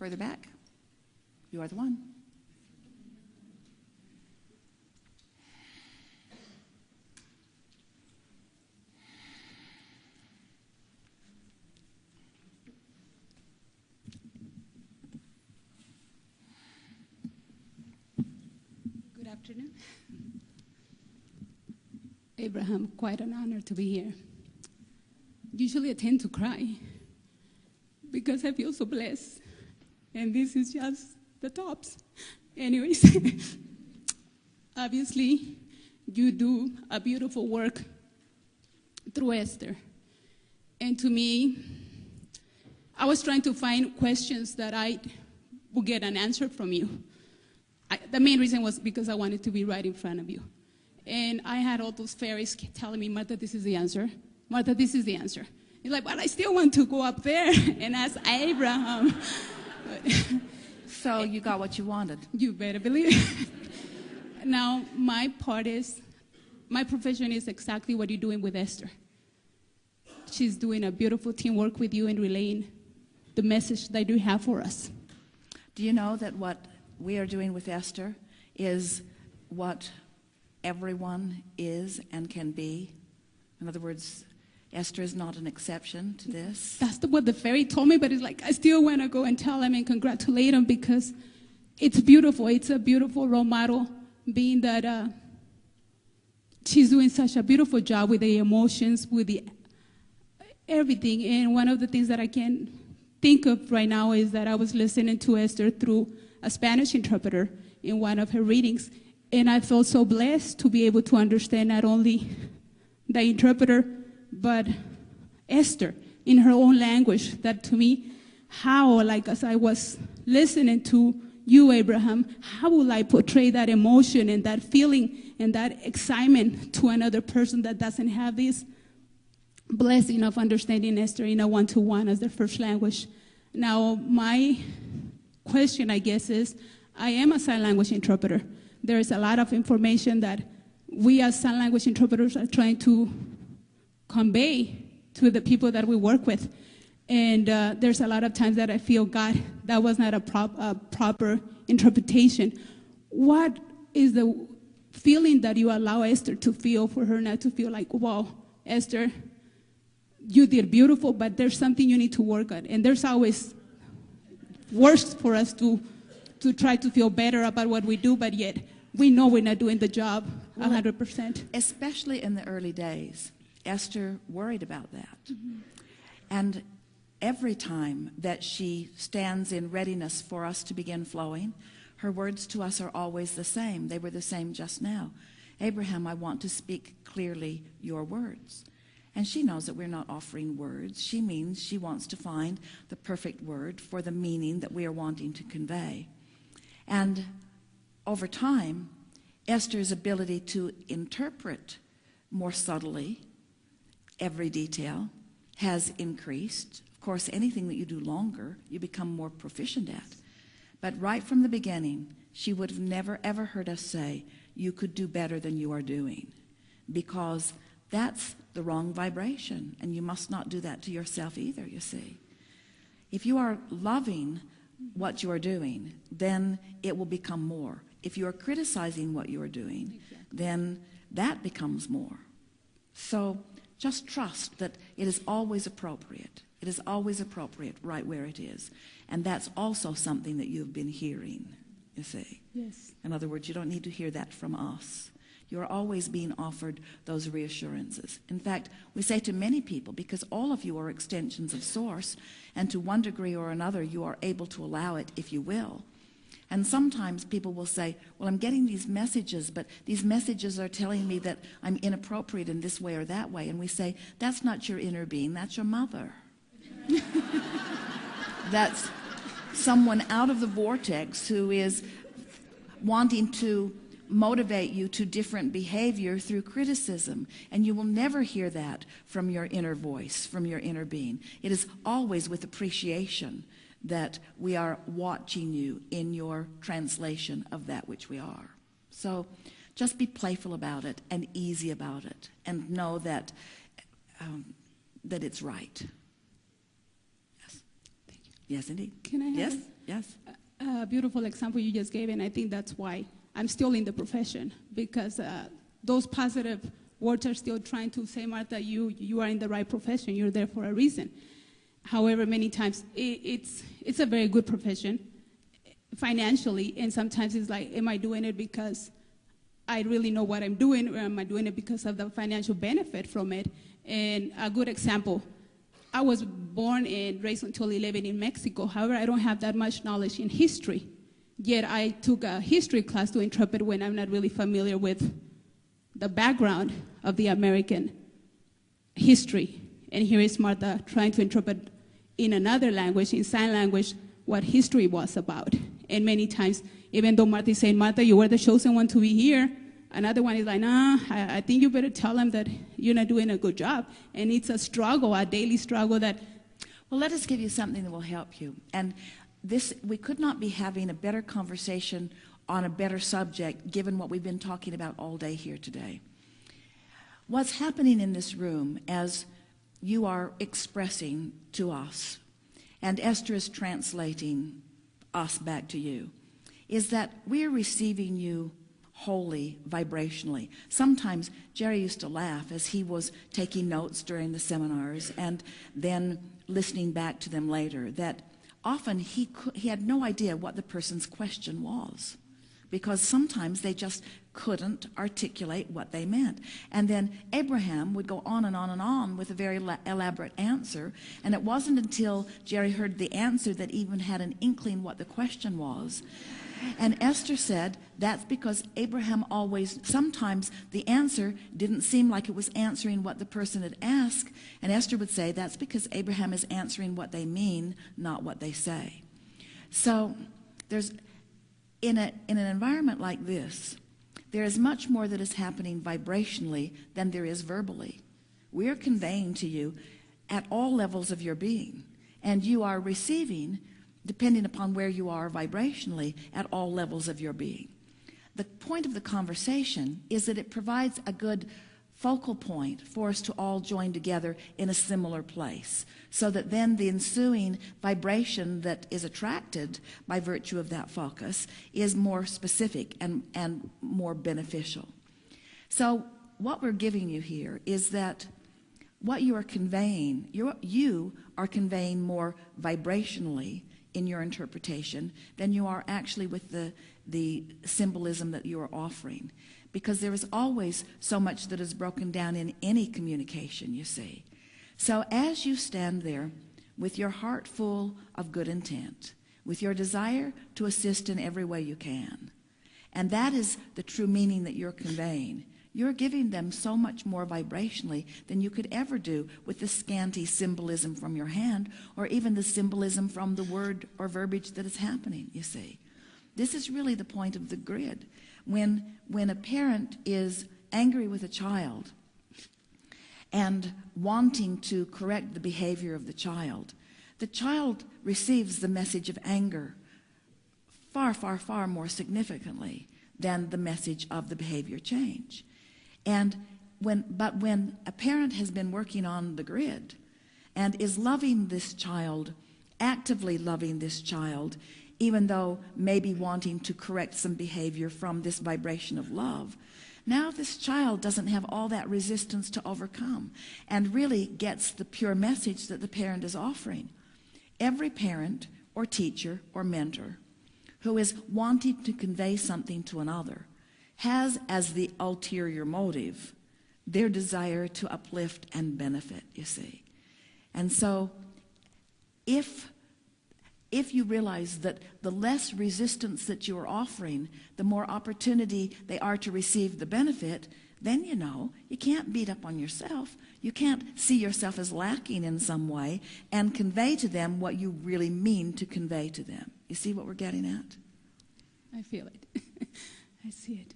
further back. You are the one. Good afternoon. Abraham, quite an honor to be here. Usually I tend to cry because I feel so blessed. And this is just the tops. Anyways, obviously you do a beautiful work through Esther. And to me, I was trying to find questions that I would get an answer from you. The main reason was because I wanted to be right in front of you. And I had all those fairies telling me, Martha, this is the answer. Martha, this is the answer. You're like, but I still want to go up there and ask Abraham. So you got what you wanted. You better believe it. Now, my profession is exactly what you're doing with Esther. She's doing a beautiful teamwork with you and relaying the message that you have for us. Do you know that what we are doing with Esther is what everyone is and can be? In other words, Esther is not an exception to this. That's what the fairy told me, but it's like I still want to go and tell him and congratulate him because it's beautiful. It's a beautiful role model, being that she's doing such a beautiful job with the emotions, with the everything. And one of the things that I can think of right now is that I was listening to Esther through a Spanish interpreter in one of her readings, and I felt so blessed to be able to understand not only the interpreter, but Esther in her own language. That to me, how, like as I was listening to you, Abraham, how will I portray that emotion and that feeling and that excitement to another person that doesn't have this blessing of understanding Esther in a one-to-one as their first language? Now, my question, I guess, is I am a sign language interpreter. There is a lot of information that we as sign language interpreters are trying to convey to the people that we work with. And there's a lot of times that I feel, God, that was not a proper interpretation. What is the feeling that you allow Esther to feel, for her not to feel like, wow, Esther, you did beautiful, but there's something you need to work on. And there's always worse for us to try to feel better about what we do, but yet we know we're not doing the job 100%. Especially in the early days, Esther worried about that. Mm-hmm. And every time that she stands in readiness for us to begin flowing, her words to us are always the same. They were the same just now. Abraham, I want to speak clearly your words. And she knows that we're not offering words. She means she wants to find the perfect word for the meaning that we are wanting to convey. And over time, Esther's ability to interpret more subtly every detail has increased. Of course, anything that you do longer, you become more proficient at. But right from the beginning, she would have never, ever heard us say, you could do better than you are doing, because that's the wrong vibration, and you must not do that to yourself either, you see. If you are loving what you are doing, then it will become more. If you are criticizing what you are doing, then that becomes more. So just trust that it is always appropriate. It is always appropriate right where it is. And that's also something that you've been hearing, you see. Yes. In other words, you don't need to hear that from us. You're always being offered those reassurances. In fact, we say to many people, because all of you are extensions of Source, and to one degree or another, you are able to allow it if you will. And sometimes people will say, well, I'm getting these messages, but these messages are telling me that I'm inappropriate in this way or that way. And we say, that's not your inner being, that's your mother. That's someone out of the vortex who is wanting to motivate you to different behavior through criticism. And you will never hear that from your inner voice, from your inner being. It is always with appreciation that we are watching you in your translation of that which we are. So just be playful about it and easy about it, and know that that it's right. Yes. Yes, indeed. Can I have Yes, yes. a beautiful example you just gave, and I think that's why I'm still in the profession, because those positive words are still trying to say, Martha, you are in the right profession. You're there for a reason. However, many times it's a very good profession financially, and sometimes it's like, am I doing it because I really know what I'm doing, or am I doing it because of the financial benefit from it? And a good example, I was born and raised until 11 in Mexico. However, I don't have that much knowledge in history. Yet I took a history class to interpret when I'm not really familiar with the background of the American history. And here is Martha trying to interpret in another language, in sign language, what history was about. And many times, even though Martha is saying, Martha, you were the chosen one to be here, another one is like, nah, I think you better tell them that you're not doing a good job. And it's a struggle, a daily struggle that... Well, let us give you something that will help you. And this, we could not be having a better conversation on a better subject, given what we've been talking about all day here today. What's happening in this room as you are expressing to us, and Esther is translating us back to you, is that we're receiving you wholly, vibrationally. Sometimes Jerry used to laugh as he was taking notes during the seminars and then listening back to them later, that often he had no idea what the person's question was, because sometimes they just couldn't articulate what they meant. And then Abraham would go on and on and on with a very elaborate answer, and it wasn't until Jerry heard the answer that even had an inkling what the question was. And Esther said that's because Abraham sometimes the answer didn't seem like it was answering what the person had asked, and Esther would say that's because Abraham is answering what they mean, not what they say. So there's, in an environment like this, there is much more that is happening vibrationally than there is verbally. We are conveying to you at all levels of your being, and you are receiving depending upon where you are vibrationally at all levels of your being. The point of the conversation is that it provides a good focal point for us to all join together in a similar place, so that then the ensuing vibration that is attracted by virtue of that focus is more specific and more beneficial. So what we're giving you here is that what you are conveying, you are conveying more vibrationally in your interpretation than you are actually with the symbolism that you are offering, because there is always so much that is broken down in any communication, you see. So as you stand there with your heart full of good intent, with your desire to assist in every way you can, and that is the true meaning that you're conveying, you're giving them so much more vibrationally than you could ever do with the scanty symbolism from your hand, or even the symbolism from the word or verbiage that is happening, you see. This is really the point of the grid. When a parent is angry with a child and wanting to correct the behavior of the child receives the message of anger far, far, far more significantly than the message of the behavior change. But when a parent has been working on the grid and is loving this child, actively loving this child, even though maybe wanting to correct some behavior from this vibration of love, now this child doesn't have all that resistance to overcome and really gets the pure message that the parent is offering. Every parent or teacher or mentor who is wanting to convey something to another has as the ulterior motive their desire to uplift and benefit, you see. And so if you realize that the less resistance that you are offering, the more opportunity they are to receive the benefit, then you know you can't beat up on yourself. You can't see yourself as lacking in some way and convey to them what you really mean to convey to them. You see what we're getting at? I feel it. I see it.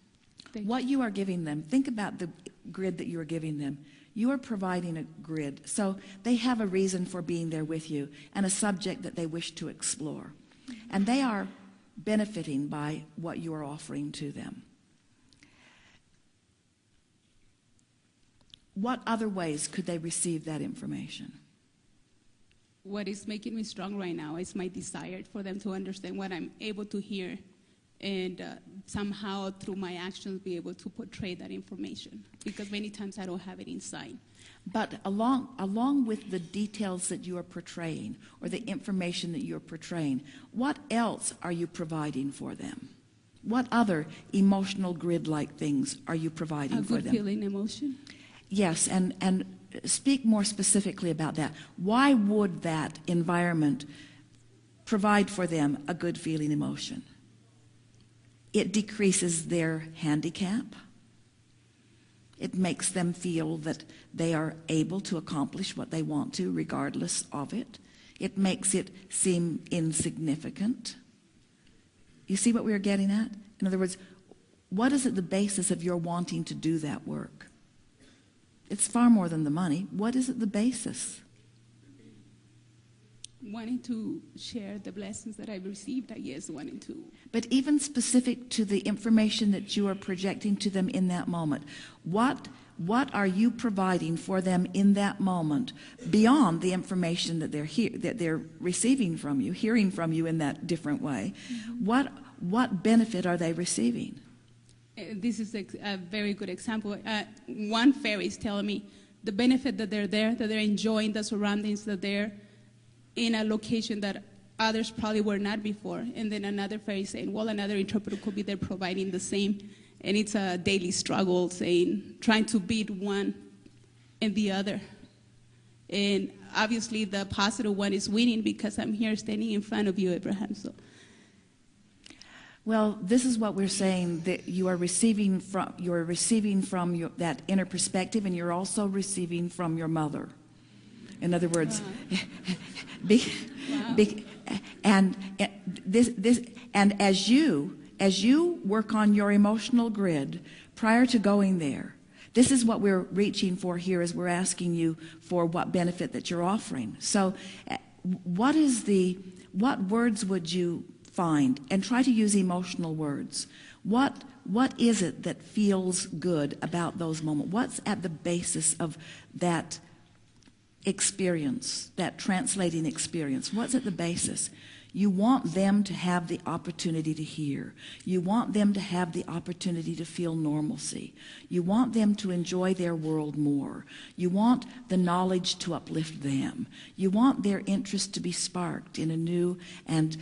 What you are giving them, think about the grid that you are giving them. You are providing a grid, so they have a reason for being there with you and a subject that they wish to explore. And they are benefiting by what you are offering to them. What other ways could they receive that information? what is making me strong right now is my desire for them to understand what I'm able to hear, and somehow through my actions be able to portray that information, because many times I don't have it inside. But along with the details that you are portraying, or the information that you're portraying, what else are you providing for them? What other emotional grid-like things are you providing for them? A good feeling emotion. Yes, and speak more specifically about that. Why would that environment provide for them a good feeling emotion? It decreases their handicap. It makes them feel that they are able to accomplish what they want to regardless of it. It makes it seem insignificant. You see what we are getting at? In other words, what is at the basis of your wanting to do that work? It's far more than the money. What is at the basis? Wanting to share the blessings that I've received, I guess, wanting to. But even specific to the information that you are projecting to them in that moment, what are you providing for them in that moment beyond the information that they're receiving from you, hearing from you in that different way? Mm-hmm. What benefit are they receiving? This is a very good example. One fairy is telling me the benefit that they're there, that they're enjoying the surroundings, that they're in a location that others probably were not before. And then another fairy saying, well, another interpreter could be there providing the same. And it's a daily struggle, saying, trying to beat one and the other. And obviously the positive one is winning because I'm here standing in front of you, Abraham. So. Well, this is what we're saying, that you are receiving from that inner perspective, and you're also receiving from your mother. In other words, and as you work on your emotional grid prior to going there, this is what we're reaching for here, as we're asking you for what benefit that you're offering. So what words would you find? And try to use emotional words. What is it that feels good about those moments? What's at the basis of that experience, that translating experience? What's at the basis? You want them to have the opportunity to hear. You want them to have the opportunity to feel normalcy. You want them to enjoy their world more. You want the knowledge to uplift them. You want their interest to be sparked in a new and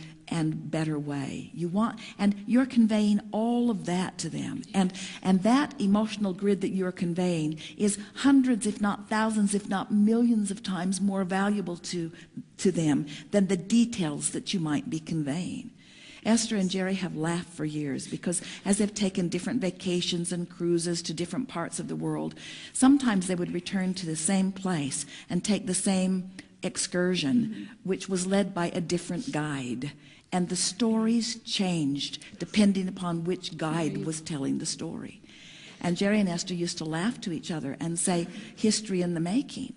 better way. And you're conveying all of that to them. And that emotional grid that you're conveying is hundreds, if not thousands, if not millions of times more valuable to them than the details that you might be conveying. Esther and Jerry have laughed for years because as they've taken different vacations and cruises to different parts of the world, sometimes they would return to the same place and take the same excursion, which was led by a different guide. And the stories changed depending upon which guide was telling the story. And Jerry and Esther used to laugh to each other and say, history in the making.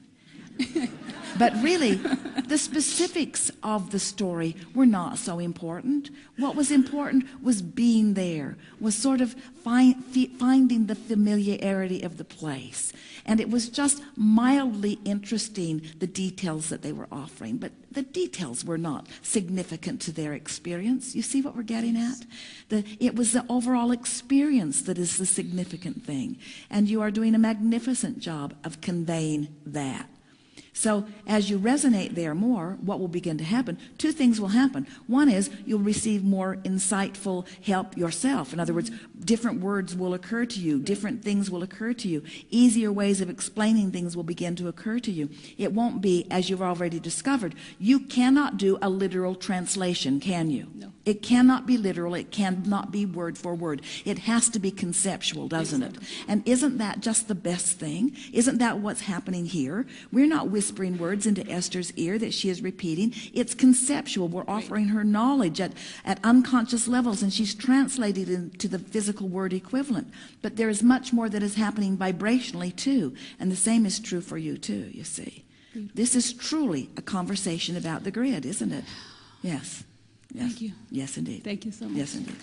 But really, the specifics of the story were not so important. What was important was being there, was sort of finding the familiarity of the place. And it was just mildly interesting, the details that they were offering. But the details were not significant to their experience. You see what we're getting at? It was the overall experience that is the significant thing. And you are doing a magnificent job of conveying that. So as you resonate there more, what will begin to happen? Two things will happen. One is you'll receive more insightful help yourself. In other words, different words will occur to you. Different things will occur to you. Easier ways of explaining things will begin to occur to you. It won't be, as you've already discovered, you cannot do a literal translation, can you? No. It cannot be literal. It cannot be word for word. It has to be conceptual, doesn't it? And isn't that just the best thing? Isn't that what's happening here? We're not whispering words into Esther's ear that she is repeating. It's conceptual. We're offering her knowledge at unconscious levels, and she's translated into the physical word equivalent. But there is much more that is happening vibrationally too, and the same is true for you too, you see. This is truly a conversation about the grid, isn't it? Yes. Yes. Thank you. Yes, indeed. Thank you so much. Yes, indeed.